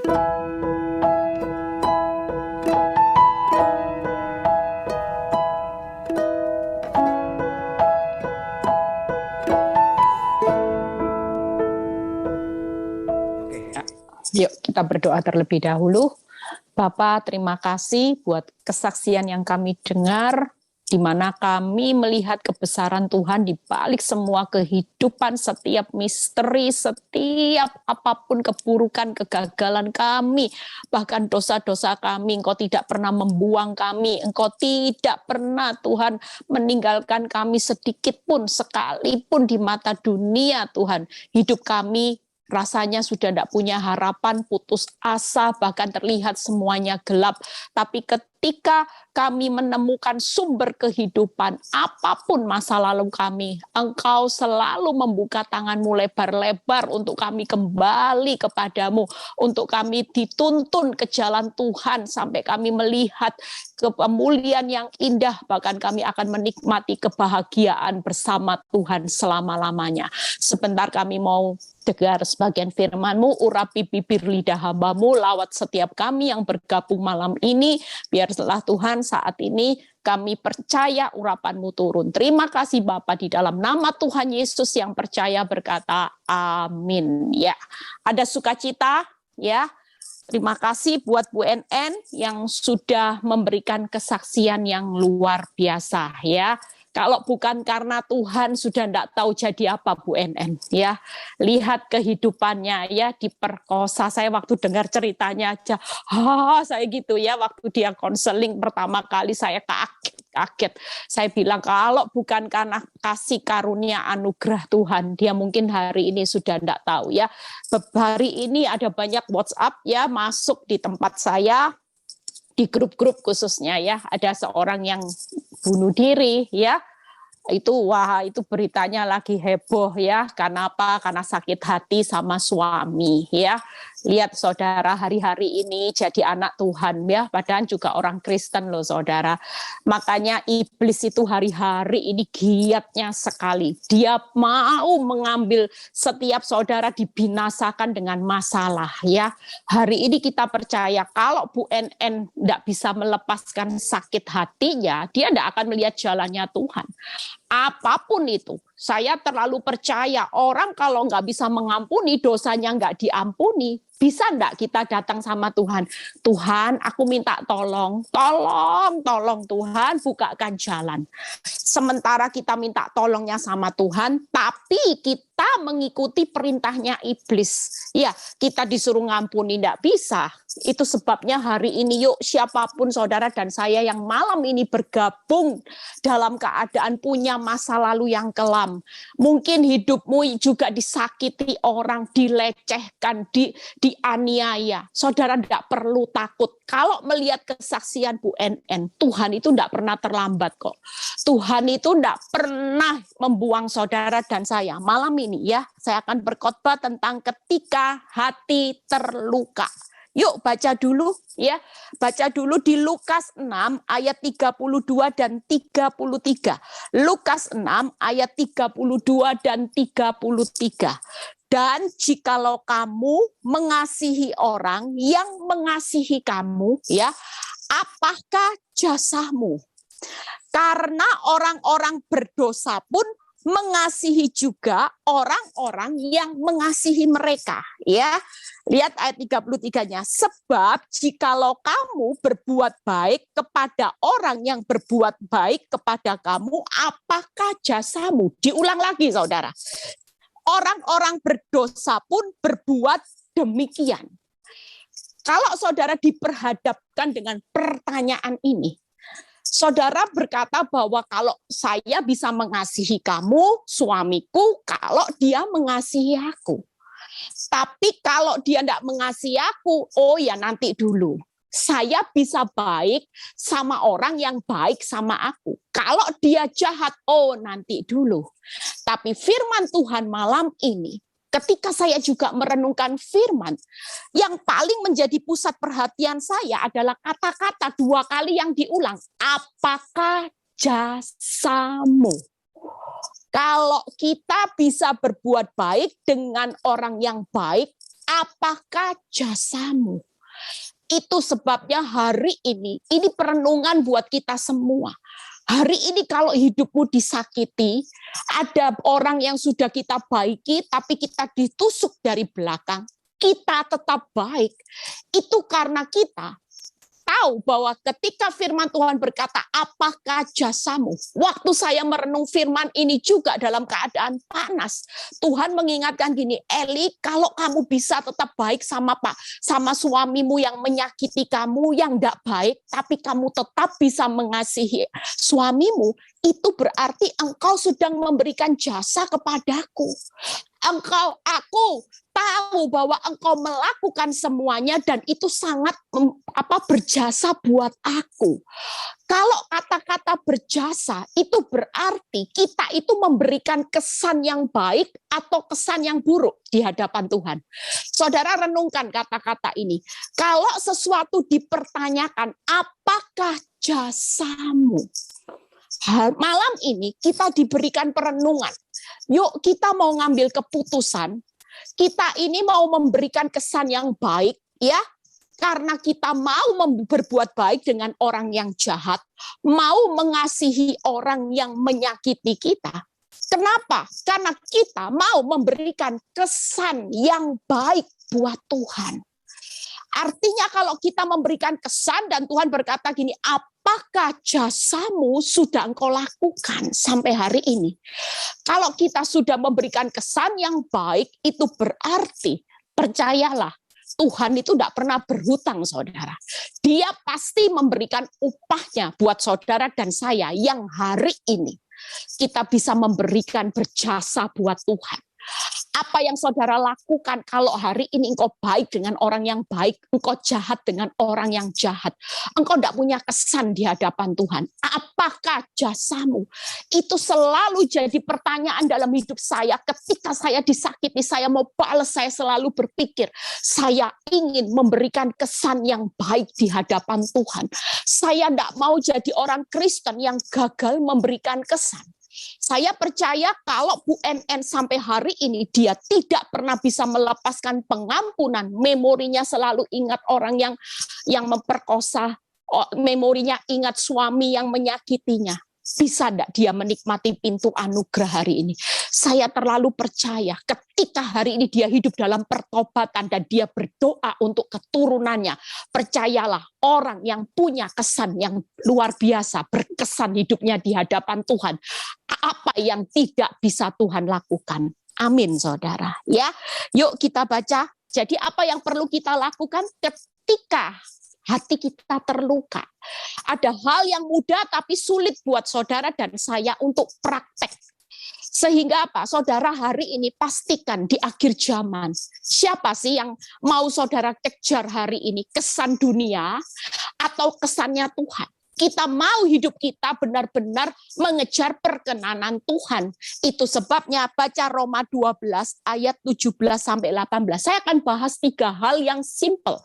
Yuk kita berdoa terlebih dahulu. Bapa, terima kasih buat kesaksian yang kami dengar, di mana kami melihat kebesaran Tuhan di balik semua kehidupan, setiap misteri, setiap apapun keburukan, kegagalan kami, bahkan dosa-dosa kami. Engkau tidak pernah membuang kami, Engkau tidak pernah Tuhan meninggalkan kami sedikit pun, sekalipun di mata dunia Tuhan. Hidup kami rasanya sudah tidak punya harapan, putus asa, bahkan terlihat semuanya gelap. Tapi ketika kami menemukan sumber kehidupan, apapun masa lalu kami, Engkau selalu membuka tangan-Mu lebar-lebar untuk kami kembali kepadamu, untuk kami dituntun ke jalan Tuhan, sampai kami melihat kemuliaan yang indah, bahkan kami akan menikmati kebahagiaan bersama Tuhan selama-lamanya. Sebentar kami mau dengar sebagian firman-Mu, urapi bibir lidah hamba-Mu, lawat setiap kami yang bergabung malam ini, biar setelah Tuhan saat ini kami percaya urapan-Mu turun. Terima kasih Bapa, di dalam nama Tuhan Yesus yang percaya berkata amin. Ya, ada sukacita ya. Terima kasih buat Bu NN yang sudah memberikan kesaksian yang luar biasa ya. Kalau bukan karena Tuhan sudah tidak tahu jadi apa Bu NN ya. Lihat kehidupannya ya, diperkosa. Saya waktu dengar ceritanya aja, saya gitu ya, waktu dia konseling pertama kali saya kaget. Saya bilang kalau bukan karena kasih karunia anugerah Tuhan, dia mungkin hari ini sudah tidak tahu ya. Hari ini ada banyak WhatsApp ya masuk di tempat saya, di grup-grup khususnya ya, ada seorang yang bunuh diri ya. Itu beritanya lagi heboh ya. Karena apa? Karena sakit hati sama suami ya. Lihat saudara, hari-hari ini jadi anak Tuhan ya, padahal juga orang Kristen loh saudara. Makanya iblis itu hari-hari ini giatnya sekali. Dia mau mengambil setiap saudara dibinasakan dengan masalah ya. Hari ini kita percaya kalau Bu NN tidak bisa melepaskan sakit hatinya, dia tidak akan melihat jalannya Tuhan. Apapun itu, saya terlalu percaya orang kalau nggak bisa mengampuni, dosanya nggak diampuni. Bisa enggak kita datang sama Tuhan? Tuhan, aku minta tolong Tuhan, bukakan jalan. Sementara kita minta tolongnya sama Tuhan, tapi kita mengikuti perintahnya iblis. Ya, kita disuruh ngampuni, enggak bisa. Itu sebabnya hari ini yuk siapapun saudara dan saya yang malam ini bergabung dalam keadaan punya masa lalu yang kelam. Mungkin hidupmu juga disakiti orang, dilecehkan, dianiaya. Saudara tidak perlu takut. Kalau melihat kesaksian Bu NN, Tuhan itu tidak pernah terlambat kok. Tuhan itu tidak pernah membuang saudara dan saya. Malam ini ya, saya akan berkhotbah tentang ketika hati terluka. Yuk baca dulu ya. Baca dulu di Lukas 6 ayat 32 dan 33. Lukas 6 ayat 32 dan 33. Dan jikalau kamu mengasihi orang yang mengasihi kamu, ya, apakah jasamu? Karena orang-orang berdosa pun mengasihi juga orang-orang yang mengasihi mereka, ya. Lihat ayat 33-nya. Sebab jikalau kamu berbuat baik kepada orang yang berbuat baik kepada kamu, apakah jasamu? Diulang lagi, saudara. Orang-orang berdosa pun berbuat demikian. Kalau saudara diperhadapkan dengan pertanyaan ini, saudara berkata bahwa kalau saya bisa mengasihi kamu, suamiku, kalau dia mengasihi aku. Tapi kalau dia tidak mengasihi aku, oh ya nanti dulu. Saya bisa baik sama orang yang baik sama aku. Kalau dia jahat, oh nanti dulu. Tapi firman Tuhan malam ini, ketika saya juga merenungkan firman, yang paling menjadi pusat perhatian saya adalah kata-kata dua kali yang diulang. Apakah jasamu? Kalau kita bisa berbuat baik dengan orang yang baik, apakah jasamu? Itu sebabnya hari ini perenungan buat kita semua. Hari ini kalau hidupmu disakiti, ada orang yang sudah kita baiki, tapi kita ditusuk dari belakang, kita tetap baik. Itu karena kita tahu bahwa ketika firman Tuhan berkata, apakah jasamu? Waktu saya merenung firman ini juga dalam keadaan panas, Tuhan mengingatkan gini, Eli, kalau kamu bisa tetap baik sama suamimu yang menyakiti kamu, yang tidak baik, tapi kamu tetap bisa mengasihi suamimu, itu berarti engkau sedang memberikan jasa kepadaku. Aku tahu bahwa engkau melakukan semuanya dan itu sangat berjasa buat aku. Kalau kata-kata berjasa itu berarti kita itu memberikan kesan yang baik atau kesan yang buruk di hadapan Tuhan. Saudara renungkan kata-kata ini. Kalau sesuatu dipertanyakan, apakah jasamu? Malam ini kita diberikan perenungan. Yuk kita mau ngambil keputusan. Kita ini mau memberikan kesan yang baik, ya. Karena kita mau berbuat baik dengan orang yang jahat, mau mengasihi orang yang menyakiti kita. Kenapa? Karena kita mau memberikan kesan yang baik buat Tuhan. Artinya kalau kita memberikan kesan dan Tuhan berkata gini, apakah jasamu sudah engkau lakukan sampai hari ini? Kalau kita sudah memberikan kesan yang baik, itu berarti, percayalah, Tuhan itu tidak pernah berhutang, saudara. Dia pasti memberikan upahnya buat saudara dan saya yang hari ini kita bisa memberikan berjasa buat Tuhan. Apa yang saudara lakukan kalau hari ini engkau baik dengan orang yang baik, engkau jahat dengan orang yang jahat, engkau tidak punya kesan di hadapan Tuhan. Apakah jasamu? Itu selalu jadi pertanyaan dalam hidup saya. Ketika saya disakiti, saya mau balas, saya selalu berpikir, saya ingin memberikan kesan yang baik di hadapan Tuhan. Saya tidak mau jadi orang Kristen yang gagal memberikan kesan. Saya percaya kalau Bu NN sampai hari ini dia tidak pernah bisa melepaskan pengampunan, memorinya selalu ingat orang yang memperkosa, memorinya ingat suami yang menyakitinya. Bisa tidak dia menikmati pintu anugerah hari ini? Saya terlalu percaya ketika hari ini dia hidup dalam pertobatan dan dia berdoa untuk keturunannya. Percayalah, orang yang punya kesan yang luar biasa, berkesan hidupnya di hadapan Tuhan. Apa yang tidak bisa Tuhan lakukan? Amin, saudara. Ya, yuk kita baca. Jadi apa yang perlu kita lakukan ketika hati kita terluka? Ada hal yang mudah tapi sulit buat saudara dan saya untuk praktek. Sehingga apa? Saudara hari ini pastikan di akhir zaman, siapa sih yang mau saudara kejar hari ini? Kesan dunia atau kesannya Tuhan? Kita mau hidup kita benar-benar mengejar perkenanan Tuhan. Itu sebabnya baca Roma 12 ayat 17 sampai 18. Saya akan bahas 3 hal yang simple.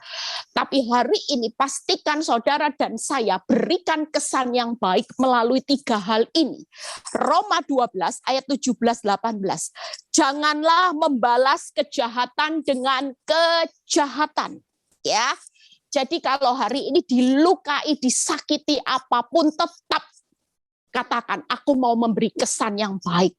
Tapi hari ini pastikan saudara dan saya berikan kesan yang baik melalui 3 hal ini. Roma 12 ayat 17 18. Janganlah membalas kejahatan dengan kejahatan, ya. Jadi kalau hari ini dilukai, disakiti apapun, tetap katakan, aku mau memberi kesan yang baik.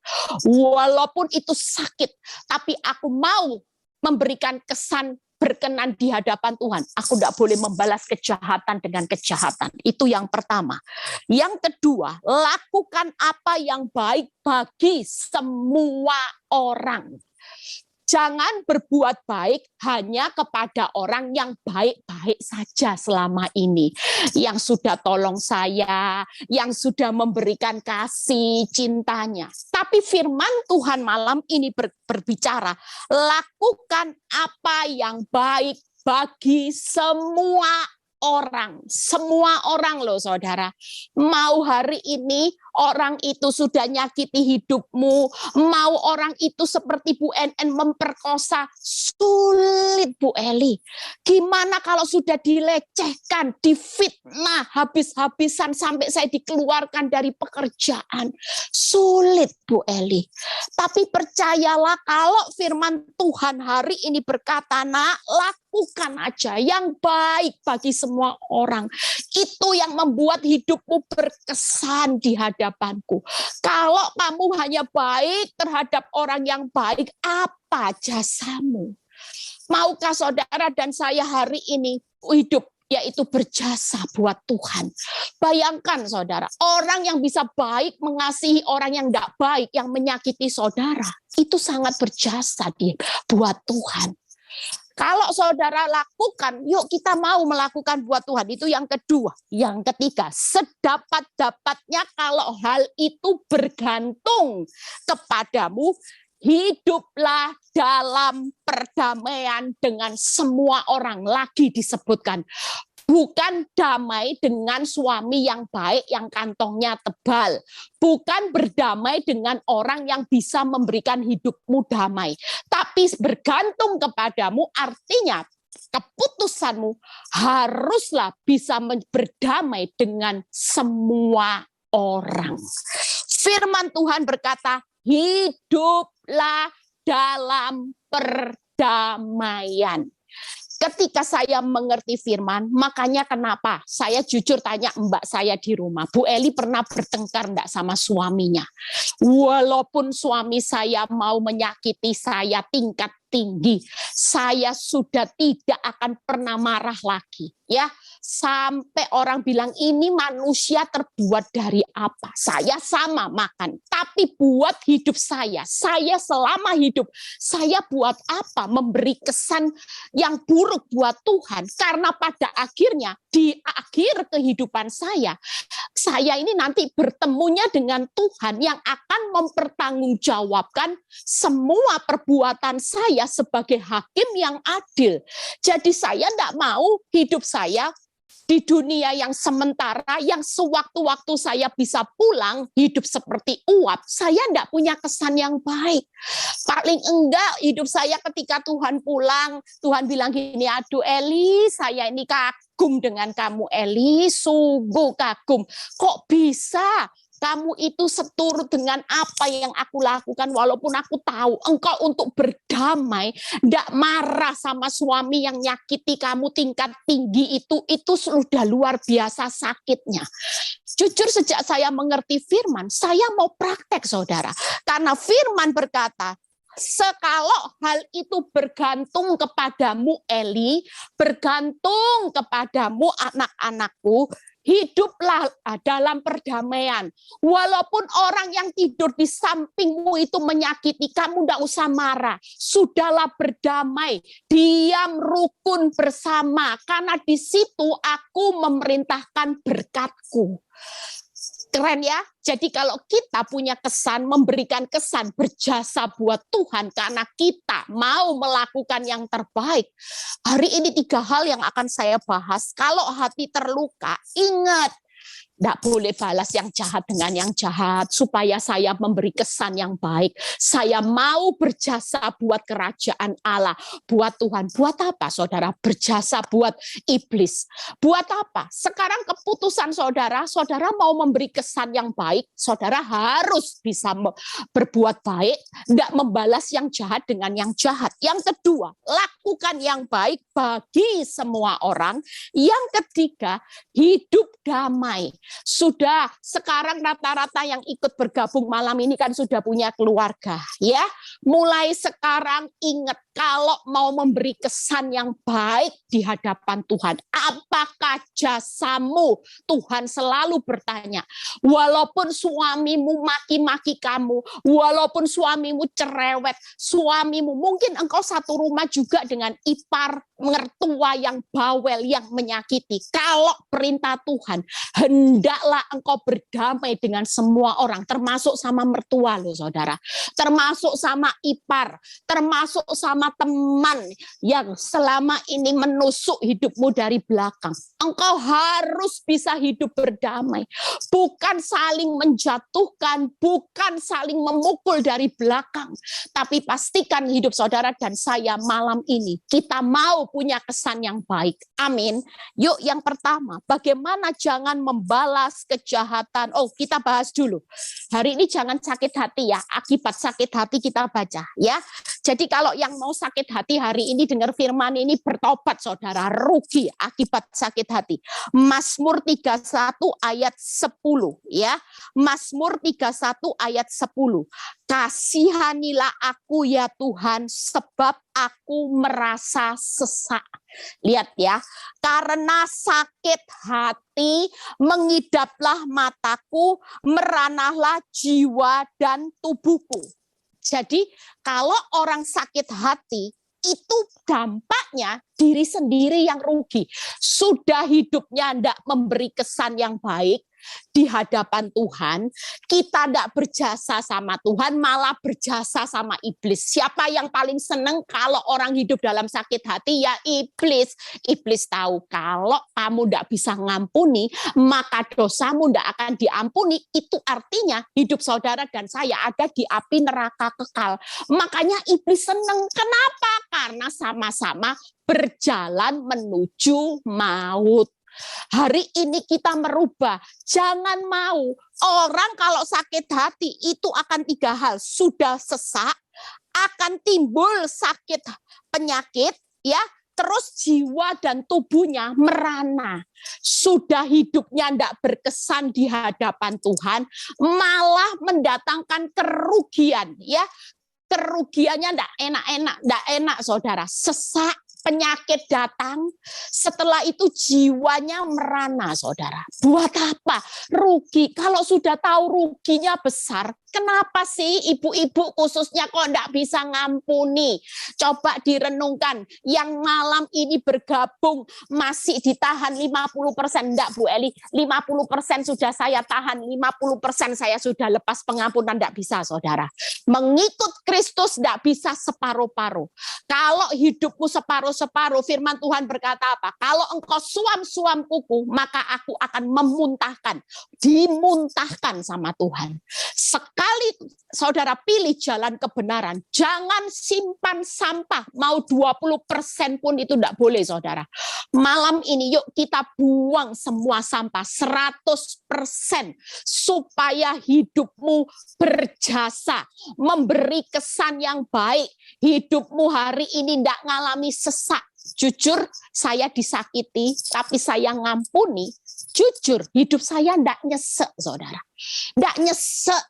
Walaupun itu sakit, tapi aku mau memberikan kesan berkenan di hadapan Tuhan. Aku tidak boleh membalas kejahatan dengan kejahatan. Itu yang pertama. Yang kedua, lakukan apa yang baik bagi semua orang. Jangan berbuat baik hanya kepada orang yang baik-baik saja selama ini. Yang sudah tolong saya, yang sudah memberikan kasih cintanya. Tapi firman Tuhan malam ini berbicara, lakukan apa yang baik bagi semua orang, semua orang loh saudara. Mau hari ini orang itu sudah nyakiti hidupmu, mau orang itu seperti Bu NN memperkosa, sulit Bu Eli. Gimana kalau sudah dilecehkan, difitnah habis-habisan sampai saya dikeluarkan dari pekerjaan. Sulit Bu Eli. Tapi percayalah kalau firman Tuhan hari ini berkata, nak, lakukan aja yang baik bagi semua orang. Itu yang membuat hidupmu berkesan di hadapanku. Kalau kamu hanya baik terhadap orang yang baik, apa jasamu? Maukah saudara dan saya hari ini hidup yaitu berjasa buat Tuhan. Bayangkan saudara, orang yang bisa baik mengasihi orang yang tidak baik, yang menyakiti saudara, itu sangat berjasa buat Tuhan. Kalau saudara lakukan, yuk kita mau melakukan buat Tuhan. Itu yang kedua. Yang ketiga, sedapat-dapatnya kalau hal itu bergantung kepadamu, hiduplah dalam perdamaian dengan semua orang. Lagi disebutkan, bukan damai dengan suami yang baik, yang kantongnya tebal. Bukan berdamai dengan orang yang bisa memberikan hidupmu damai. Tapi bergantung kepadamu, artinya keputusanmu haruslah bisa berdamai dengan semua orang. Firman Tuhan berkata, hiduplah dalam perdamaian. Ketika saya mengerti firman, makanya kenapa saya jujur tanya mbak saya di rumah, Bu Eli pernah bertengkar enggak sama suaminya? Walaupun suami saya mau menyakiti saya tingkat tinggi, saya sudah tidak akan pernah marah lagi. Ya, sampai orang bilang ini manusia terbuat dari apa? Saya sama makan, tapi buat hidup saya selama hidup, saya buat apa? Memberi kesan yang buruk buat Tuhan, karena pada akhirnya di akhir kehidupan saya ini nanti bertemunya dengan Tuhan yang akan mempertanggungjawabkan semua perbuatan saya sebagai hakim yang adil. Jadi saya tidak mau hidup saya di dunia yang sementara, yang sewaktu-waktu saya bisa pulang, hidup seperti uap, saya tidak punya kesan yang baik. Paling enggak hidup saya ketika Tuhan pulang, Tuhan bilang gini, aduh Eli, saya ini kagum dengan kamu Eli, sungguh kagum. Kok bisa kamu itu seturut dengan apa yang aku lakukan, walaupun aku tahu engkau untuk berdamai, tidak marah sama suami yang nyakiti kamu tingkat tinggi itu sudah luar biasa sakitnya. Jujur sejak saya mengerti firman, saya mau praktek saudara. Karena firman berkata, sekalau hal itu bergantung kepadamu Eli, bergantung kepadamu anak-anakku, hiduplah dalam perdamaian. Walaupun orang yang tidur di sampingmu itu menyakiti, kamu tidak usah marah. Sudahlah berdamai, diam rukun bersama. Karena di situ aku memerintahkan berkat-Ku. Keren ya? Jadi kalau kita punya kesan, memberikan kesan berjasa buat Tuhan karena kita mau melakukan yang terbaik. Hari ini 3 hal yang akan saya bahas. Kalau hati terluka, ingat, tidak boleh balas yang jahat dengan yang jahat, supaya saya memberi kesan yang baik. Saya mau berjasa buat kerajaan Allah, buat Tuhan. Buat apa saudara? Berjasa buat iblis. Buat apa? Sekarang keputusan saudara mau memberi kesan yang baik, saudara harus bisa berbuat baik, tidak membalas yang jahat dengan yang jahat. Yang kedua, lakukan yang baik bagi semua orang. Yang ketiga, hidup damai. Sudah sekarang rata-rata yang ikut bergabung malam ini kan sudah punya keluarga, ya. Mulai sekarang ingat, kalau mau memberi kesan yang baik di hadapan Tuhan, apakah jasamu? Tuhan selalu bertanya. Walaupun suamimu maki-maki kamu, walaupun suamimu cerewet, suamimu mungkin engkau satu rumah juga dengan ipar mertua yang bawel, yang menyakiti. Kalau perintah Tuhan, hendaklah engkau berdamai dengan semua orang, termasuk sama mertua loh saudara, termasuk sama ipar, termasuk sama sama teman yang selama ini menusuk hidupmu dari belakang. Engkau harus bisa hidup berdamai. Bukan saling menjatuhkan, bukan saling memukul dari belakang. Tapi pastikan hidup saudara dan saya malam ini, kita mau punya kesan yang baik. Amin. Yuk yang pertama, bagaimana jangan membalas kejahatan. Oh, kita bahas dulu. Hari ini jangan sakit hati ya. Akibat sakit hati kita baca ya. Jadi kalau yang mau sakit hati hari ini dengar firman ini bertobat saudara, rugi akibat sakit hati. Mazmur 31 ayat 10 ya. Mazmur 31 ayat 10. Kasihanilah aku ya Tuhan sebab aku merasa sesak. Lihat ya, karena sakit hati mengidaplah mataku, meranahlah jiwa dan tubuhku. Jadi kalau orang sakit hati, itu dampaknya diri sendiri yang rugi. Sudah hidupnya tidak memberi kesan yang baik di hadapan Tuhan, kita tidak berjasa sama Tuhan, malah berjasa sama iblis. Siapa yang paling seneng kalau orang hidup dalam sakit hati? Ya iblis. Iblis tahu kalau kamu tidak bisa ngampuni, maka dosamu tidak akan diampuni. Itu artinya hidup saudara dan saya ada di api neraka kekal. Makanya iblis seneng. Kenapa? Karena sama-sama berjalan menuju maut. Hari ini kita merubah, jangan mau. Orang kalau sakit hati itu akan 3 hal, sudah sesak, akan timbul sakit penyakit, ya, terus jiwa dan tubuhnya merana. Sudah hidupnya tidak berkesan di hadapan Tuhan, malah mendatangkan kerugian, ya. Kerugiannya tidak enak saudara, sesak. Penyakit datang, setelah itu jiwanya merana, saudara. Buat apa? Rugi. Kalau sudah tahu ruginya besar, kenapa sih ibu-ibu khususnya kok enggak bisa ngampuni? Coba direnungkan, yang malam ini bergabung masih ditahan 50%. Enggak Bu Eli, 50% sudah saya tahan, 50% saya sudah lepas pengampunan, enggak bisa saudara. Mengikut Kristus enggak bisa separuh-paruh. Kalau hidupmu separuh-separuh, firman Tuhan berkata apa? Kalau engkau suam-suam kuku, maka aku akan memuntahkan. Dimuntahkan sama Tuhan. Sekali saudara pilih jalan kebenaran, jangan simpan sampah. Mau 20% pun itu tidak boleh saudara. Malam ini yuk kita buang semua sampah 100% supaya hidupmu berjasa, memberi kesan yang baik. Hidupmu hari ini tidak ngalami sesak. Jujur saya disakiti, tapi saya ngampuni. Jujur hidup saya tidak nyesek saudara. Tidak nyesek,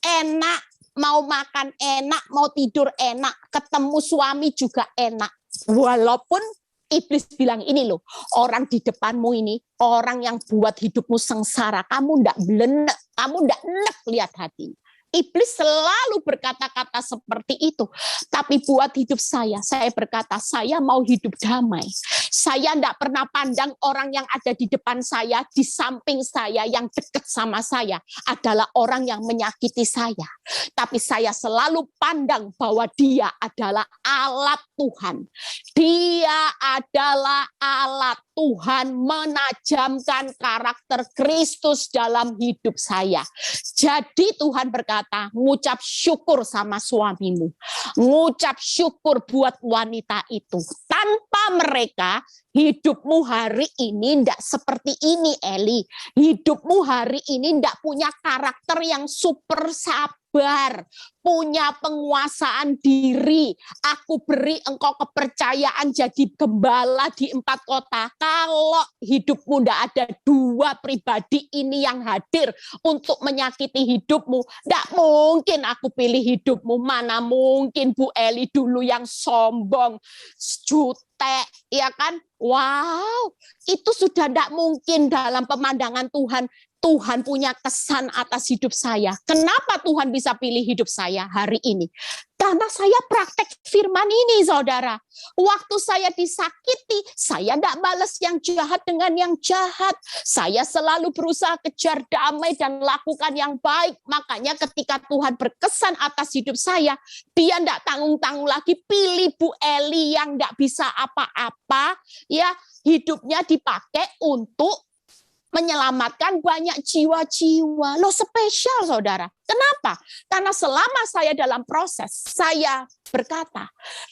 enak, mau makan enak, mau tidur enak, ketemu suami juga enak. Walaupun iblis bilang ini loh, orang di depanmu ini, orang yang buat hidupmu sengsara, kamu tidak belenek, kamu tidak nek lihat hati. Iblis selalu berkata-kata seperti itu. Tapi buat hidup saya berkata, saya mau hidup damai. Saya tidak pernah pandang orang yang ada di depan saya, di samping saya, yang dekat sama saya, adalah orang yang menyakiti saya. Tapi saya selalu pandang bahwa dia adalah alat Tuhan. Dia adalah alat Tuhan menajamkan karakter Kristus dalam hidup saya. Jadi Tuhan berkata, ngucap syukur sama suamimu. Ngucap syukur buat wanita itu. Tanpa mereka, hidupmu hari ini tidak seperti ini, Eli. Hidupmu hari ini tidak punya karakter yang super sabar, punya penguasaan diri. Aku beri engkau kepercayaan jadi gembala di 4 kota. Kalau hidupmu tidak ada 2 pribadi ini yang hadir untuk menyakiti hidupmu, tidak mungkin aku pilih hidupmu. Mana mungkin Bu Eli dulu yang sombong, jutek, ya kan? Wow, itu sudah tidak mungkin dalam pemandangan Tuhan. Tuhan punya kesan atas hidup saya. Kenapa Tuhan bisa pilih hidup saya hari ini? Karena saya praktek firman ini, saudara. Waktu saya disakiti, saya tidak balas yang jahat dengan yang jahat. Saya selalu berusaha kejar damai dan lakukan yang baik. Makanya ketika Tuhan berkesan atas hidup saya, dia tidak tanggung-tanggung lagi pilih Bu Eli yang tidak bisa apa-apa. Ya, hidupnya dipakai untuk menyelamatkan banyak jiwa-jiwa. Loh, spesial, saudara. Kenapa? Karena selama saya dalam proses, saya berkata,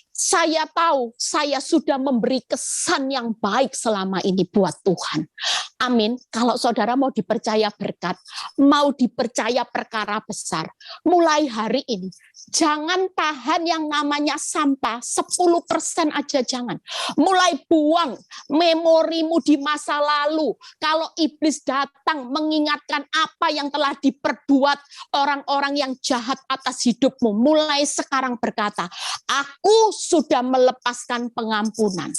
saya tahu saya sudah memberi kesan yang baik selama ini buat Tuhan. Amin. Kalau saudara mau dipercaya berkat, mau dipercaya perkara besar, mulai hari ini, jangan tahan yang namanya sampah, 10% aja jangan. Mulai buang memorimu di masa lalu. Kalau iblis datang mengingatkan apa yang telah diperbuat orang-orang yang jahat atas hidupmu, mulai sekarang berkata, aku sudah melepaskan pengampunan.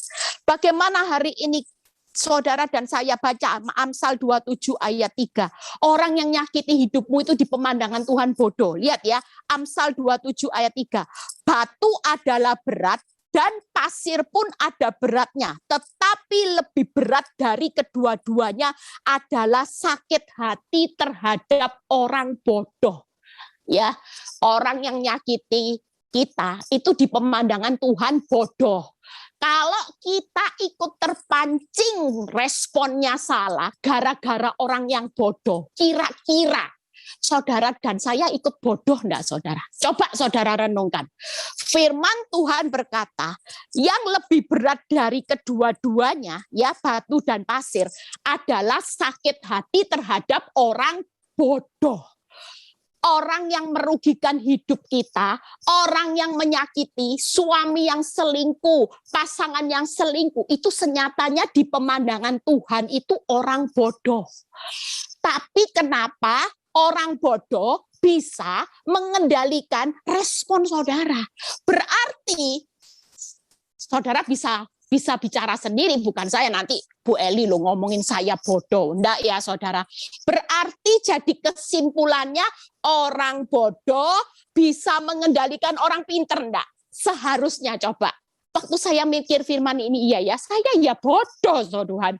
Bagaimana hari ini saudara dan saya baca Amsal 27 ayat 3. Orang yang nyakiti hidupmu itu di pemandangan Tuhan bodoh. Lihat ya, Amsal 27 ayat 3. Batu adalah berat dan pasir pun ada beratnya. Tetapi lebih berat dari kedua-duanya adalah sakit hati terhadap orang bodoh. Ya, orang yang nyakiti kita itu di pemandangan Tuhan bodoh. Kalau kita ikut terpancing responnya salah gara-gara orang yang bodoh, kira-kira saudara dan saya ikut bodoh enggak, saudara? Coba saudara renungkan. Firman Tuhan berkata, yang lebih berat dari kedua-duanya, ya batu dan pasir, adalah sakit hati terhadap orang bodoh. Orang yang merugikan hidup kita, orang yang menyakiti, suami yang selingkuh, pasangan yang selingkuh, itu senyatanya di pemandangan Tuhan itu orang bodoh. Tapi kenapa orang bodoh bisa mengendalikan respon saudara? Berarti saudara bisa bicara sendiri, bukan saya nanti Bu Eli lo ngomongin saya bodoh. Enggak ya saudara. Berarti jadi kesimpulannya orang bodoh bisa mengendalikan orang pinter enggak? Seharusnya coba. Waktu saya mikir firman ini, iya ya, saya ya bodoh, Tuhan.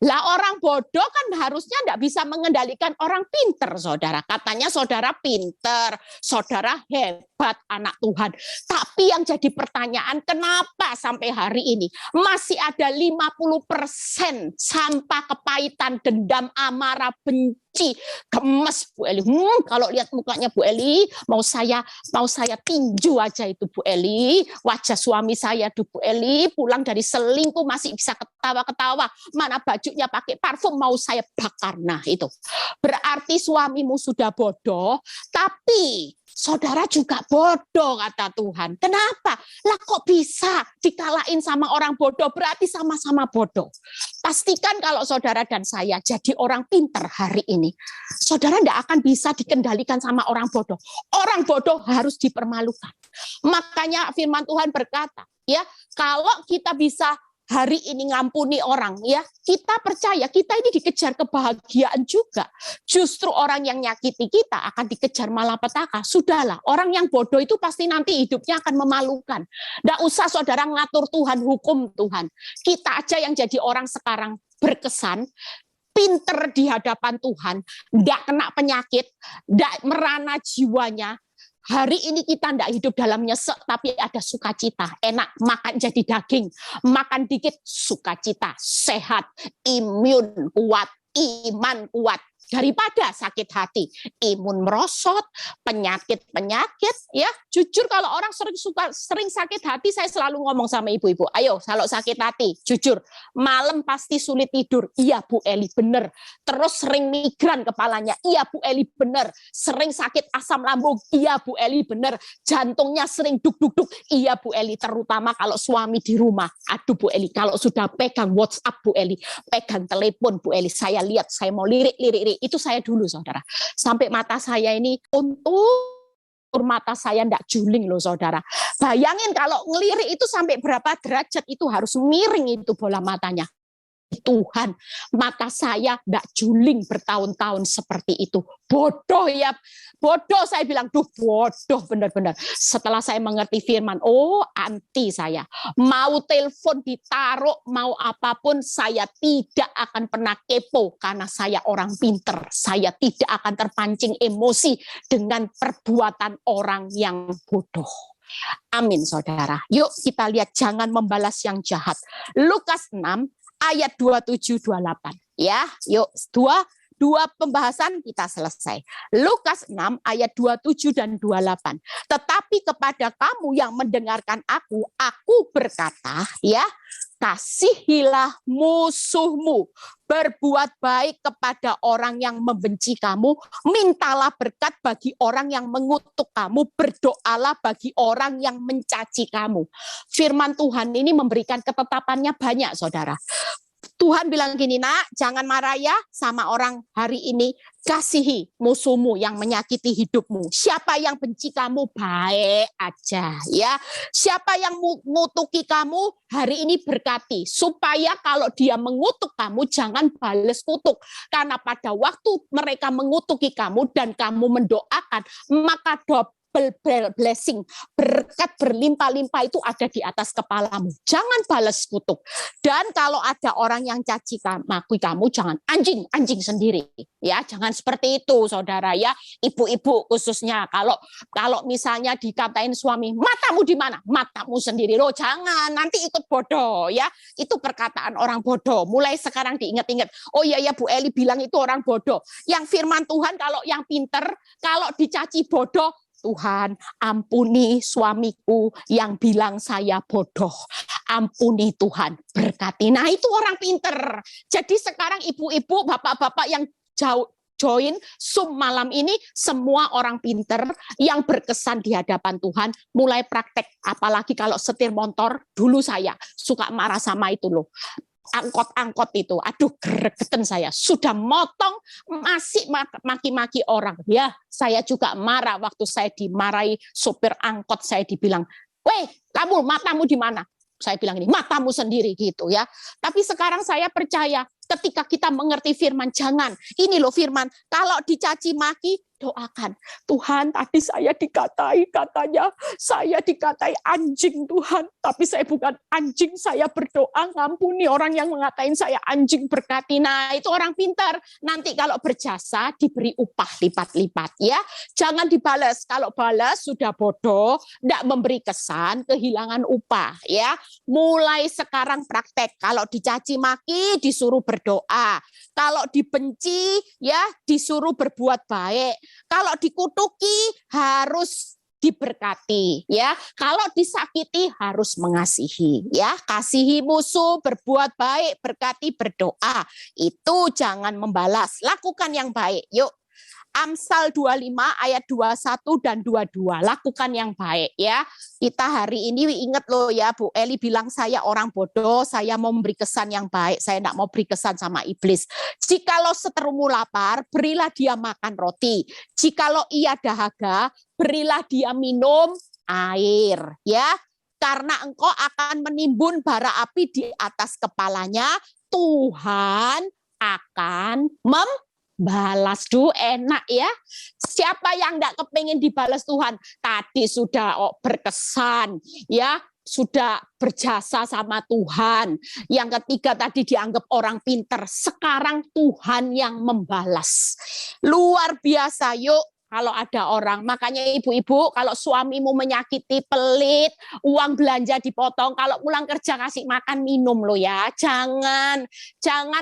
Lah orang bodoh kan harusnya enggak bisa mengendalikan orang pinter, saudara. Katanya saudara pinter, saudara hebat, anak Tuhan. Tapi yang jadi pertanyaan, kenapa sampai hari ini masih ada 50% sampah kepahitan, dendam, amarah, benci, gemes, Bu Eli. Kalau lihat mukanya Bu Eli, mau saya tinju aja itu Bu Eli. Wajah suami saya tuh Bu Eli, pulang dari selingkuh masih bisa ketawa-ketawa. Mana bajunya pakai parfum, mau saya bakar. Nah itu berarti suamimu sudah bodoh, tapi saudara juga bodoh, kata Tuhan. Kenapa? Lah kok bisa dikalahin sama orang bodoh? Berarti sama-sama bodoh. Pastikan kalau saudara dan saya jadi orang pinter hari ini, saudara tidak akan bisa dikendalikan sama orang bodoh. Orang bodoh harus dipermalukan. Makanya firman Tuhan berkata, ya, kalau kita bisa hari ini ngampuni orang, ya, kita percaya kita ini dikejar kebahagiaan juga. Justru orang yang nyakiti kita akan dikejar malapetaka. Sudahlah, orang yang bodoh itu pasti nanti hidupnya akan memalukan. Nggak usah saudara ngatur Tuhan, hukum Tuhan. Kita aja yang jadi orang sekarang berkesan, pinter di hadapan Tuhan, nggak kena penyakit, nggak merana jiwanya. Hari ini kita tidak hidup dalam nyesek, tapi ada sukacita. Enak, makan jadi daging. Makan dikit, sukacita. Sehat, imun kuat, iman kuat. Daripada sakit hati, imun merosot, penyakit-penyakit, ya. Jujur kalau orang sering sakit hati, saya selalu ngomong sama ibu-ibu, ayo kalau sakit hati, jujur, malam pasti sulit tidur. Iya Bu Eli, bener. Terus sering migran kepalanya, iya Bu Eli, bener. Sering sakit asam lambung, iya Bu Eli, bener. Jantungnya sering duk-duk-duk, iya Bu Eli, terutama kalau suami di rumah. Aduh Bu Eli, kalau sudah pegang WhatsApp Bu Eli, pegang telepon Bu Eli, saya lihat, saya mau lirik-lirik. Itu saya dulu, saudara. Sampai mata saya ini, untuk mata saya enggak juling loh, saudara. Bayangin kalau ngelirik itu sampai berapa derajat, itu harus miring itu bola matanya. Tuhan, maka saya tidak juling bertahun-tahun seperti itu. Bodoh ya, bodoh saya bilang, bodoh benar-benar. Setelah saya mengerti firman, anti saya. Mau telepon ditaruh, mau apapun, saya tidak akan pernah kepo karena saya orang pinter. Saya tidak akan terpancing emosi dengan perbuatan orang yang bodoh. Amin, saudara. Yuk kita lihat, jangan membalas yang jahat. Lukas 6 ayat 27-28. Ya, yuk dua pembahasan kita selesai. Lukas 6 ayat 27 dan 28. Tetapi kepada kamu yang mendengarkan aku berkata, ya, kasihilah musuhmu, berbuat baik kepada orang yang membenci kamu, mintalah berkat bagi orang yang mengutuk kamu, berdoalah bagi orang yang mencaci kamu. Firman Tuhan ini memberikan ketetapannya banyak, saudara. Tuhan bilang gini, nak, jangan marah ya sama orang hari ini. Kasihi musuhmu yang menyakiti hidupmu. Siapa yang benci kamu, baik aja ya. Siapa yang mengutuki kamu, hari ini berkati. Supaya kalau dia mengutuk kamu, jangan balas kutuk. Karena pada waktu mereka mengutuki kamu dan kamu mendoakan, maka blessing, berkat berlimpah-limpah itu ada di atas kepalamu. Jangan balas kutuk. Dan kalau ada orang yang caci maki kamu, jangan anjing sendiri. Ya, jangan seperti itu, saudara ya. Ibu-ibu khususnya, kalau misalnya dikatain suami, matamu di mana? Matamu sendiri. Loh, jangan, nanti ikut bodoh ya. Itu perkataan orang bodoh. Mulai sekarang diingat-ingat. Oh iya ya, Bu Eli bilang itu orang bodoh. Yang firman Tuhan kalau yang pinter, kalau dicaci bodoh, Tuhan, ampuni suamiku yang bilang saya bodoh. Ampuni Tuhan, berkati. Nah, itu orang pinter. Jadi sekarang ibu-ibu, bapak-bapak yang join Zoom malam ini, semua orang pinter yang berkesan di hadapan Tuhan, mulai praktek. Apalagi kalau setir motor, dulu saya suka marah sama itu loh. Angkot itu, aduh gregetan saya, sudah motong masih maki-maki orang ya. Saya juga marah waktu saya dimarahi sopir angkot, saya dibilang, weh kamu matamu di mana? Saya bilang ini, matamu sendiri gitu ya. Tapi sekarang saya percaya ketika kita mengerti firman, jangan, ini loh firman, kalau dicaci maki, doakan. Tuhan, tadi saya dikatai, katanya saya dikatai anjing Tuhan. Tapi saya bukan anjing, saya berdoa, ngampuni orang yang mengatain saya anjing, berkati. Nah, itu orang pintar. Nanti kalau berjasa, diberi upah lipat-lipat ya. Jangan dibalas. Kalau balas sudah bodoh, tidak memberi kesan, kehilangan upah ya. Mulai sekarang praktek. Kalau dicaci maki, disuruh berdoa. Kalau dibenci, ya disuruh berbuat baik. Kalau dikutuki harus diberkati ya. Kalau disakiti harus mengasihi ya. Kasihi musuh, berbuat baik, berkati, berdoa. Itu jangan membalas, lakukan yang baik. Yuk. Amsal 25 ayat 21 dan 22. Lakukan yang baik ya. Kita hari ini ingat loh ya, Bu Eli bilang saya orang bodoh, saya mau memberi kesan yang baik, saya tidak mau beri kesan sama iblis. Jikalau seterumu lapar, berilah dia makan roti. Jikalau ia dahaga, berilah dia minum air ya. Karena engkau akan menimbun bara api di atas kepalanya, Tuhan akan balas. Enak ya. Siapa yang enggak kepingin dibalas Tuhan? Tadi sudah berkesan ya, sudah berjasa sama Tuhan. Yang ketiga tadi dianggap orang pinter. Sekarang Tuhan yang membalas. Luar biasa. Yuk, kalau ada orang, makanya ibu-ibu kalau suamimu menyakiti, pelit, uang belanja dipotong, kalau pulang kerja kasih makan minum lo ya. Jangan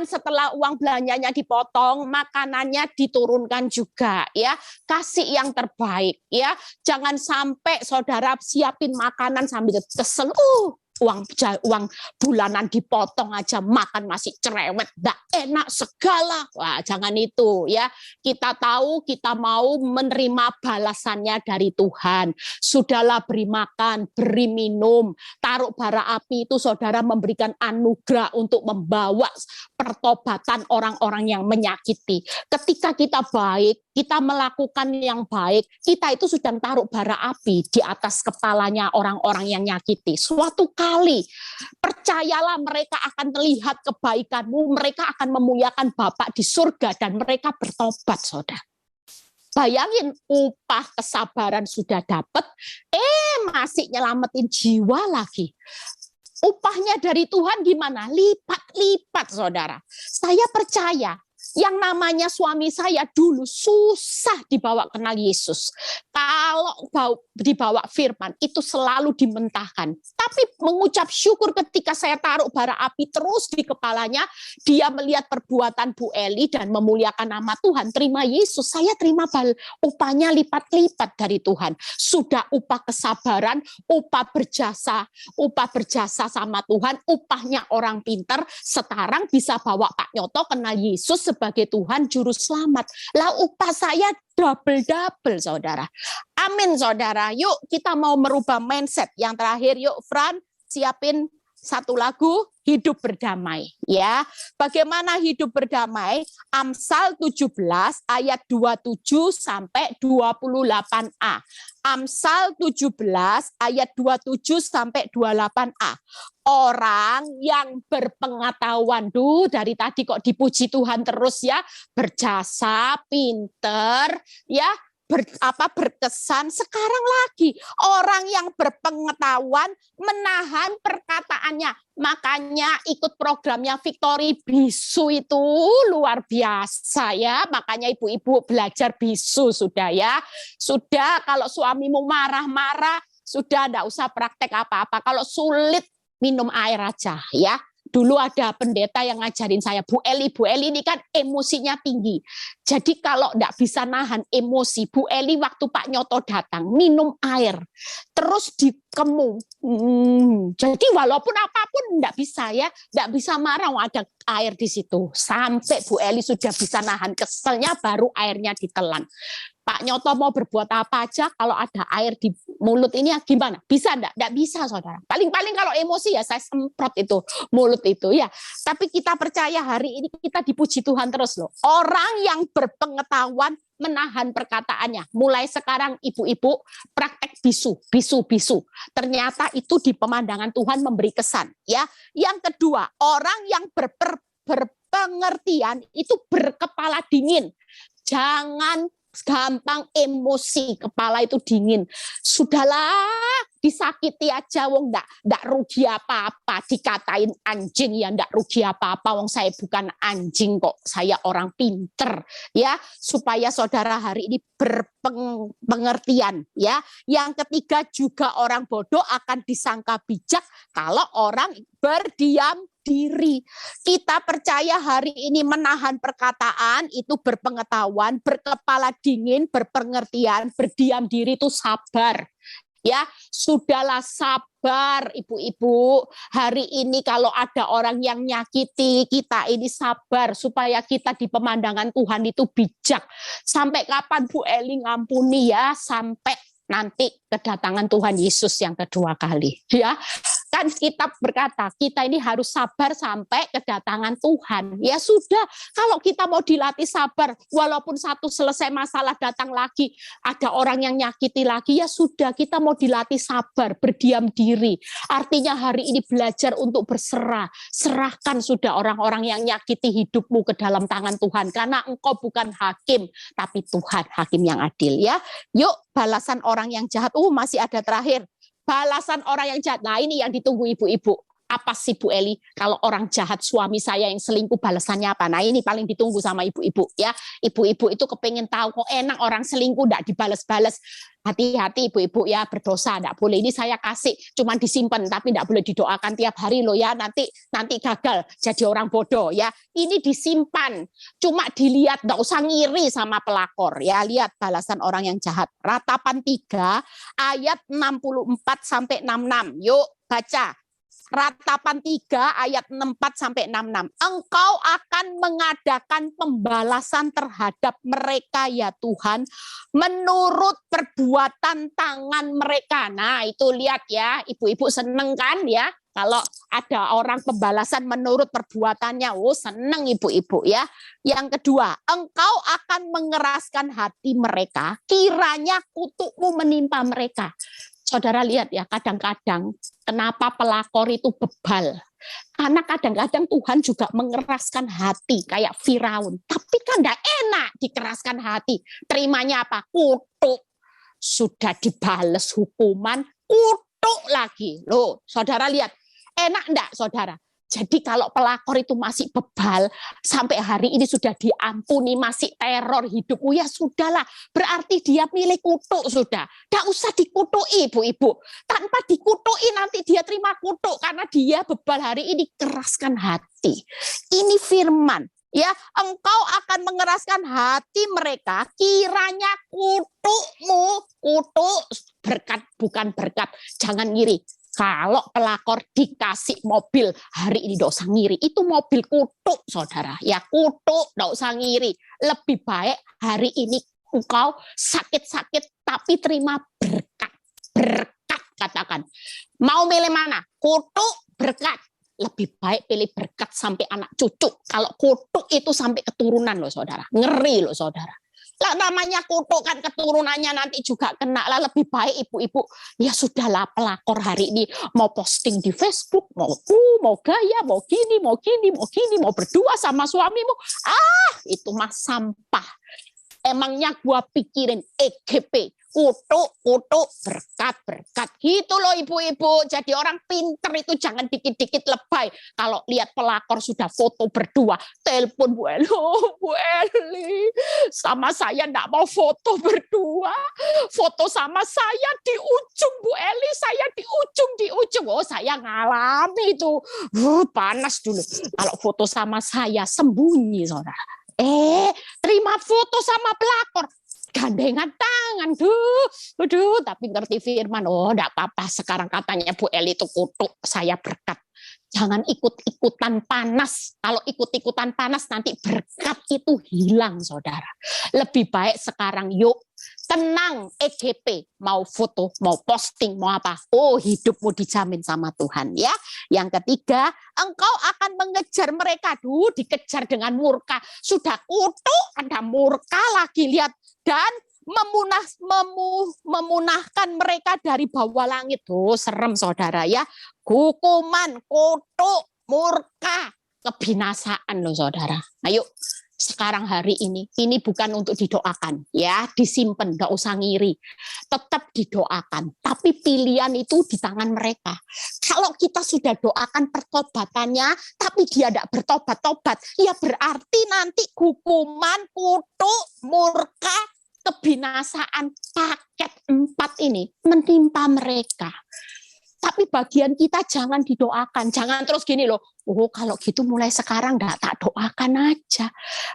setelah uang belanjanya dipotong, makanannya diturunkan juga ya. Kasih yang terbaik ya. Jangan sampai saudara siapin makanan sambil kesel. Uang bulanan dipotong aja, makan masih cerewet, enggak enak segala. Wah, jangan itu ya. Kita tahu kita mau menerima balasannya dari Tuhan. Sudahlah, beri makan, beri minum, taruh bara api itu saudara memberikan anugerah untuk membawa pertobatan orang-orang yang menyakiti. Ketika kita baik, kita melakukan yang baik, kita itu sedang taruh bara api di atas kepalanya orang-orang yang nyakiti. Suatu kali, percayalah mereka akan melihat kebaikanmu, mereka akan memuliakan Bapa di surga, dan mereka bertobat, saudara. Bayangin, upah kesabaran sudah dapat, masih nyelamatin jiwa lagi. Upahnya dari Tuhan gimana? Lipat-lipat, saudara. Saya percaya, yang namanya suami saya dulu susah dibawa kenal Yesus. Kalau dibawa firman, itu selalu dimentahkan. Tapi mengucap syukur ketika saya taruh bara api terus di kepalanya, dia melihat perbuatan Bu Eli dan memuliakan nama Tuhan. Terima Yesus, saya terima upahnya lipat-lipat dari Tuhan. Sudah upah kesabaran, upah berjasa sama Tuhan, upahnya orang pinter, sekarang bisa bawa Pak Nyoto kenal Yesus sebagai Tuhan Juru Selamat. Lah upah saya double-double, saudara. Amin, saudara. Yuk kita mau merubah mindset. Yang terakhir, yuk Fran, siapin satu lagu, Hidup Berdamai. Ya, bagaimana hidup berdamai? Amsal 17 ayat 27 sampai 28a. Amsal 17 ayat 27 sampai 28a. Orang yang berpengetahuan, dari tadi kok dipuji Tuhan terus ya, berjasa, pinter, ya, berkesan. Sekarang lagi orang yang berpengetahuan menahan perkataannya. Makanya ikut programnya Victory Bisu itu luar biasa ya. Makanya ibu-ibu belajar bisu sudah ya. Sudah, kalau suamimu marah-marah, sudah enggak usah praktek apa-apa. Kalau sulit, minum air aja ya. Dulu ada pendeta yang ngajarin saya, Bu Eli ini kan emosinya tinggi. Jadi kalau enggak bisa nahan emosi, Bu Eli waktu Pak Nyoto datang, minum air. Terus dikemung. Jadi walaupun apapun enggak bisa ya, enggak bisa marah, ada air di situ. Sampai Bu Eli sudah bisa nahan keselnya, baru airnya ditelan. Pak Nyoto mau berbuat apa aja, kalau ada air di mulut ini gimana? Bisa enggak? Enggak bisa, saudara. Paling-paling kalau emosi ya saya semprot itu mulut itu ya. Tapi kita percaya hari ini kita dipuji Tuhan terus loh. Orang yang berpengetahuan menahan perkataannya. Mulai sekarang ibu-ibu praktek bisu. Ternyata itu di pemandangan Tuhan memberi kesan ya. Yang kedua, orang yang berpengertian itu berkepala dingin. Jangan gampang emosi, kepala itu dingin. Sudahlah, disakiti aja, wong ndak rugi apa-apa. Dikatain anjing ya ndak rugi apa-apa, wong saya bukan anjing kok, saya orang pinter ya. Supaya saudara hari ini berpengertian ya. Yang ketiga juga, orang bodoh akan disangka bijak kalau orang berdiam diri. Kita percaya hari ini menahan perkataan itu berpengetahuan, berkepala dingin, berpengertian, berdiam diri itu sabar. Ya, sudahlah sabar ibu-ibu. Hari ini kalau ada orang yang nyakiti kita, ini sabar supaya kita di pemandangan Tuhan itu bijak. Sampai kapan Bu Eli ngampuni ya? Sampai nanti kedatangan Tuhan Yesus yang kedua kali. Ya. Kan kitab berkata, kita ini harus sabar sampai kedatangan Tuhan. Ya sudah, kalau kita mau dilatih sabar, walaupun satu selesai masalah datang lagi, ada orang yang nyakiti lagi, ya sudah, kita mau dilatih sabar, berdiam diri. Artinya hari ini belajar untuk berserah. Serahkan sudah orang-orang yang nyakiti hidupmu ke dalam tangan Tuhan. Karena engkau bukan hakim, tapi Tuhan hakim yang adil. Ya, yuk balasan orang yang jahat. Masih ada terakhir. Balasan orang yang jahat. Nah ini yang ditunggu ibu-ibu. Apa sih Bu Eli? Kalau orang jahat, suami saya yang selingkuh, balasannya apa? Nah ini paling ditunggu sama ibu-ibu ya. Ibu-ibu itu kepengen tahu kok enak orang selingkuh enggak dibales-bales. Hati-hati ibu-ibu ya, berdosa enggak boleh. Ini saya kasih cuman disimpan tapi enggak boleh didoakan tiap hari loh ya. Nanti gagal jadi orang bodoh ya. Ini disimpan. Cuma dilihat, enggak usah ngiri sama pelakor ya. Lihat balasan orang yang jahat. Ratapan 3 ayat 64 sampai 66. Yuk baca. Ratapan 3 ayat 64 sampai 66. Engkau akan mengadakan pembalasan terhadap mereka ya Tuhan menurut perbuatan tangan mereka. Nah, itu lihat ya, ibu-ibu seneng kan ya? kalau ada orang pembalasan menurut perbuatannya, seneng ibu-ibu ya. Yang kedua, engkau akan mengeraskan hati mereka, kiranya kutukmu menimpa mereka. Saudara lihat ya, kadang-kadang kenapa pelakor itu bebal. Karena kadang-kadang Tuhan juga mengeraskan hati kayak Firaun. Tapi kan enggak enak dikeraskan hati. Terimanya apa? Kutuk. Sudah dibales hukuman, kutuk lagi. Loh, saudara lihat. Enak enggak, saudara? Jadi kalau pelakor itu masih bebal, sampai hari ini sudah diampuni, masih teror hidupmu, ya sudahlah. Berarti dia milih kutuk sudah. Enggak usah dikutuki, ibu-ibu. Tanpa dikutuki nanti dia terima kutuk, karena dia bebal hari ini, keraskan hati. Ini firman. Ya, engkau akan mengeraskan hati mereka, kiranya kutukmu, kutuk berkat bukan berkat. Jangan ngiri. Kalau pelakor dikasih mobil, hari ini tidak usah ngiri. Itu mobil kutuk, saudara. Ya kutuk, tidak usah ngiri. Lebih baik hari ini engkau sakit-sakit, tapi terima berkat. Berkat, katakan. Mau milih mana? Kutuk, berkat. Lebih baik pilih berkat sampai anak cucu. Kalau kutuk itu sampai keturunan loh, saudara. Ngeri loh, saudara. Lah namanya kutuk kan keturunannya nanti juga kena. Lah lebih baik ibu-ibu, ya sudahlah pelakor hari ini mau posting di Facebook, mau gaya, mau gini, mau berdua sama suamimu. Itu mah sampah. Emangnya gua pikirin EGP, kutuk, berkat. Gitu loh ibu-ibu. Jadi orang pinter itu jangan dikit-dikit lebay. Kalau lihat pelakor sudah foto berdua, telepon Bu Eli. Bu Eli, sama saya enggak mau foto berdua. Foto sama saya di ujung Bu Eli, saya di ujung. Oh, saya ngalami itu. Panas dulu. Kalau foto sama saya sembunyi, saudara. Terima foto sama pelakor. Gandengan tangan, tapi ngerti firman, enggak apa-apa, sekarang katanya Bu Eli itu kutuk, saya berkat. Jangan ikut-ikutan panas, kalau ikut-ikutan panas nanti berkat itu hilang, saudara. Lebih baik sekarang yuk, tenang EGP, mau foto, mau posting, mau apa, hidupmu dijamin sama Tuhan ya. Yang ketiga, engkau akan mengejar mereka, dikejar dengan murka. Sudah kutuk, ada murka lagi, lihat. Dan memunahkan mereka dari bawah langit. Serem saudara ya. Hukuman, kutuk, murka, kebinasaan loh saudara. Ayo, sekarang hari ini bukan untuk didoakan ya, disimpan, gak usah ngiri. Tetap didoakan, tapi pilihan itu di tangan mereka. Kalau kita sudah doakan pertobatannya, tapi dia tidak bertobat-tobat, ya berarti nanti hukuman, kutuk, murka, kebinasaan paket 4 ini menimpa mereka. Tapi bagian kita jangan didoakan. Jangan terus gini loh, kalau gitu mulai sekarang enggak tak doakan aja.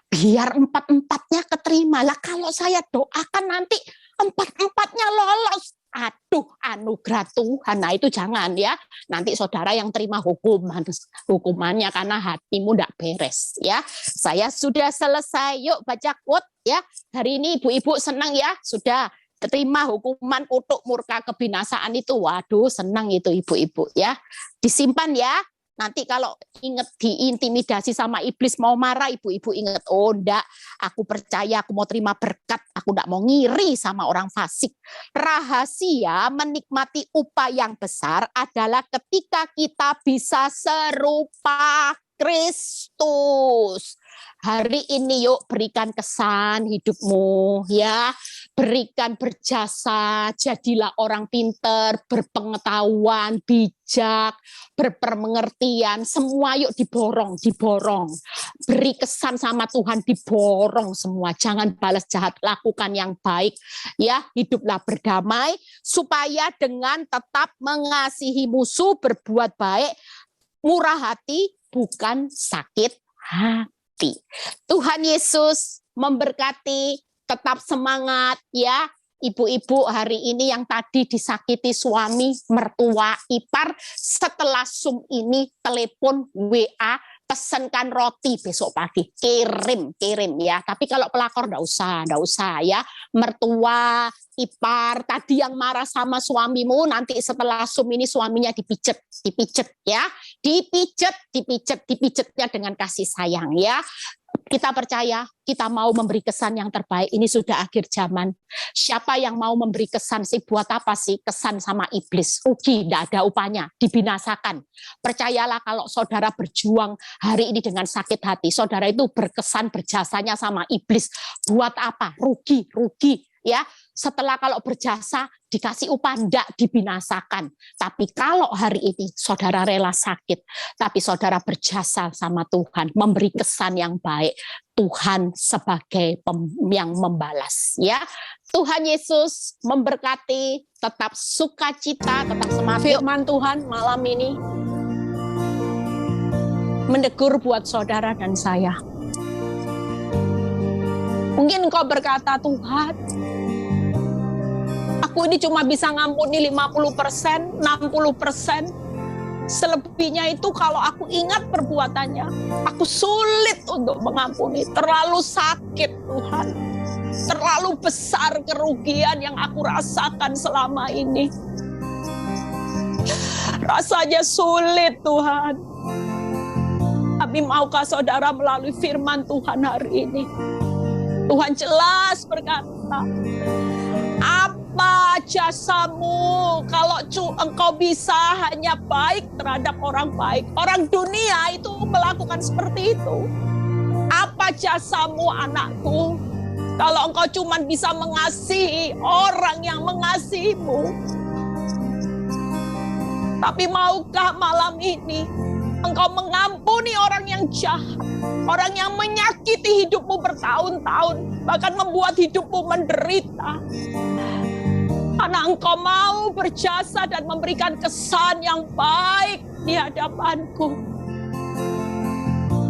Biar 4-4-nya keterima. Lah kalau saya doakan nanti 4-4-nya lolos. Aduh, anugerah Tuhan. Nah itu jangan ya. Nanti saudara yang terima hukumannya karena hatimu enggak beres ya. Saya sudah selesai. Yuk baca quote ya. Hari ini ibu-ibu senang ya. Sudah terima hukuman, kutuk, murka, kebinasaan itu. Waduh, senang itu ibu-ibu ya. Disimpan ya. Nanti kalau ingat diintimidasi sama iblis mau marah, ibu-ibu ingat, enggak, aku percaya, aku mau terima berkat, aku enggak mau ngiri sama orang fasik. Rahasia menikmati upah yang besar adalah ketika kita bisa serupa Kristus. Hari ini yuk berikan kesan hidupmu ya, berikan berjasa, jadilah orang pinter, berpengetahuan, bijak, berpengertian, semua yuk diborong. Beri kesan sama Tuhan, diborong semua. Jangan balas jahat, lakukan yang baik ya, hiduplah berdamai supaya dengan tetap mengasihi musuh, berbuat baik, murah hati, bukan sakit hati. Tuhan Yesus memberkati, tetap semangat ya. Ibu-ibu hari ini yang tadi disakiti suami, mertua, ipar, setelah Zoom ini telepon, WA, pesankan roti besok pagi, kirim ya. Tapi kalau pelakor enggak usah ya. Mertua, ipar, tadi yang marah sama suamimu, nanti setelah Zoom ini suaminya dipijet ya. Dipijetnya dengan kasih sayang ya. Kita percaya, kita mau memberi kesan yang terbaik. Ini sudah akhir zaman. Siapa yang mau memberi kesan sih? Buat apa sih kesan sama iblis? Rugi, tidak ada upahnya, dibinasakan. Percayalah kalau saudara berjuang hari ini dengan sakit hati, saudara itu berkesan berjasanya sama iblis. Buat apa? Rugi ya. Setelah kalau berjasa dikasih upah, tidak dibinasakan. Tapi kalau hari ini saudara rela sakit, tapi saudara berjasa sama Tuhan, memberi kesan yang baik, Tuhan sebagai yang membalas ya. Tuhan Yesus memberkati, tetap sukacita, tetap semangat. Firman Tuhan malam ini menegur buat saudara dan saya. Mungkin engkau berkata, Tuhan, aku ini cuma bisa ngampuni 50%, 60%. Selebihnya itu kalau aku ingat perbuatannya, aku sulit untuk mengampuni. Terlalu sakit Tuhan. Terlalu besar kerugian yang aku rasakan selama ini. Rasanya sulit Tuhan. Tapi maukah saudara melalui firman Tuhan hari ini? Tuhan jelas berkata, apa jasamu kalau engkau bisa hanya baik terhadap orang baik? Orang dunia itu melakukan seperti itu. Apa jasamu anakku kalau engkau cuma bisa mengasihi orang yang mengasihimu? Tapi maukah malam ini engkau mengampuni orang yang jahat, orang yang menyakiti hidupmu bertahun-tahun, bahkan membuat hidupmu menderita? Karena engkau mau berjasa dan memberikan kesan yang baik di hadapanku.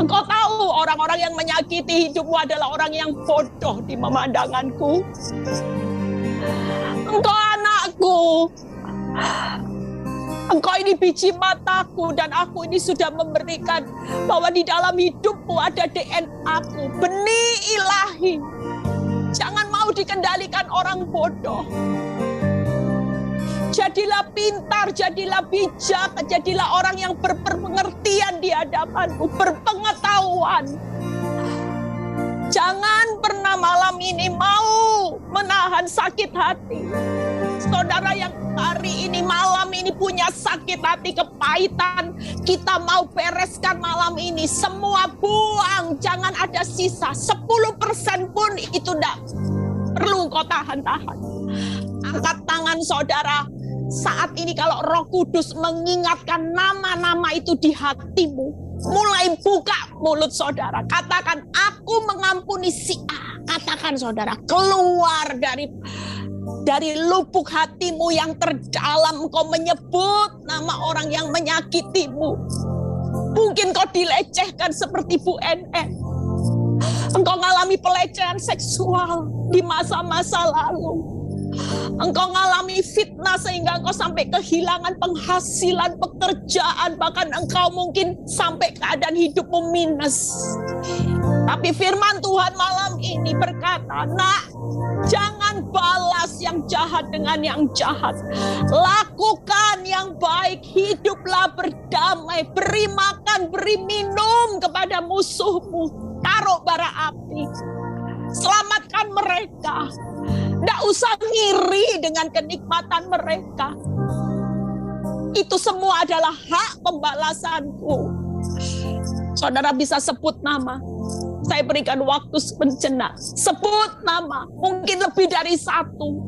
Engkau tahu orang-orang yang menyakiti hidupmu adalah orang yang bodoh di pemandanganku. Engkau anakku. Engkau ini biji mataku dan aku ini sudah memberikan bahwa di dalam hidupmu ada DNA-ku, benih ilahi. Jangan mau dikendalikan orang bodoh. Jadilah pintar, jadilah bijak, jadilah orang yang berpengertian di hadapanku, berpengetahuan. Jangan pernah malam ini mau menahan sakit hati. Saudara yang hari ini malam ini punya sakit hati, kepahitan, kita mau bereskan malam ini. Semua buang, jangan ada sisa. 10% pun itu tidak perlu kau tahan-tahan. Angkat tangan saudara. Saat ini kalau Roh Kudus mengingatkan nama-nama itu di hatimu, mulai buka mulut saudara. Katakan, aku mengampuni si A. Katakan saudara, keluar dari lubuk hatimu yang terdalam, engkau menyebut nama orang yang menyakitimu. Mungkin kau dilecehkan seperti Bu NN. Engkau mengalami pelecehan seksual di masa-masa lalu. Engkau mengalami fitnah sehingga engkau sampai kehilangan penghasilan, pekerjaan, bahkan engkau mungkin sampai keadaan hidupmu minus. Tapi firman Tuhan malam ini berkata, nak, jangan balas yang jahat dengan yang jahat. Lakukan yang baik, hiduplah berdamai, beri makan, beri minum kepada musuhmu. Taruh bara api, selamatkan mereka. Tidak usah ngiri dengan kenikmatan mereka. Itu semua adalah hak pembalasanku. Saudara bisa sebut nama. Saya berikan waktu sejenak. Sebut nama. Mungkin lebih dari satu.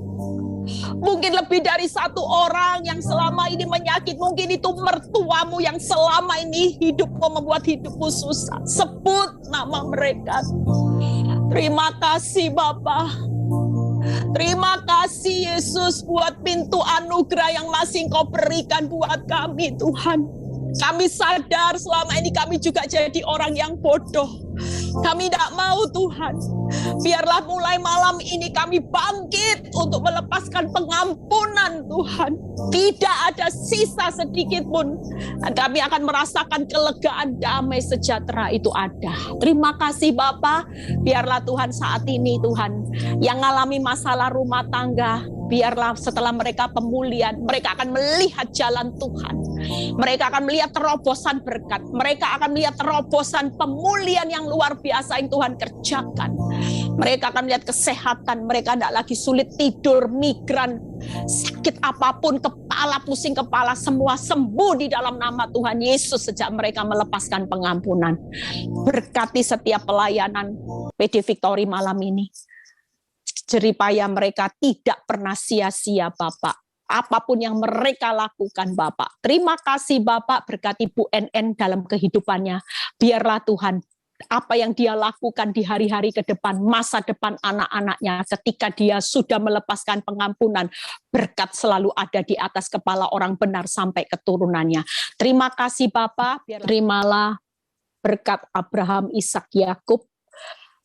Mungkin lebih dari satu orang yang selama ini menyakit. Mungkin itu mertuamu yang selama ini membuat hidupmu susah. Sebut nama mereka. Terima kasih Bapa. Terima kasih Yesus buat pintu anugerah yang masih Engkau berikan buat kami Tuhan. Kami sadar selama ini kami juga jadi orang yang bodoh. Kami tidak mau Tuhan. Biarlah mulai malam ini kami bangkit untuk melepaskan pengampunan Tuhan. Tidak ada sisa sedikit pun. Dan kami akan merasakan kelegaan, damai, sejahtera itu ada. Terima kasih Bapa. Biarlah Tuhan saat ini Tuhan yang mengalami masalah rumah tangga, biarlah setelah mereka pemulihan, mereka akan melihat jalan Tuhan. Mereka akan melihat terobosan berkat. Mereka akan melihat terobosan pemulihan yang luar biasa yang Tuhan kerjakan. Mereka akan melihat kesehatan. Mereka tidak lagi sulit tidur, migran, sakit apapun, kepala, pusing kepala, semua sembuh di dalam nama Tuhan Yesus sejak mereka melepaskan pengampunan. Berkati setiap pelayanan PD Victory malam ini. Jeripaya mereka tidak pernah sia-sia Bapak. Apapun yang mereka lakukan Bapak. Terima kasih Bapak, berkati Bu NN dalam kehidupannya. Biarlah Tuhan, apa yang dia lakukan di hari-hari ke depan, masa depan anak-anaknya, ketika dia sudah melepaskan pengampunan, berkat selalu ada di atas kepala orang benar sampai keturunannya. Terima kasih Bapak, terimalah berkat Abraham, Ishak, Yakub,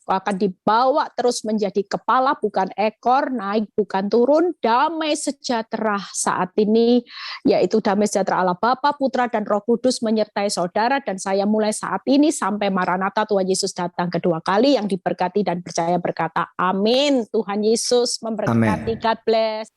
akan dibawa terus menjadi kepala bukan ekor, naik bukan turun, damai sejahtera saat ini, yaitu damai sejahtera Allah Bapa, Putra, dan Roh Kudus menyertai saudara dan saya mulai saat ini sampai Maranatha Tuhan Yesus datang kedua kali, yang diberkati dan percaya berkata amin. Tuhan Yesus memberkati. Amen. God bless.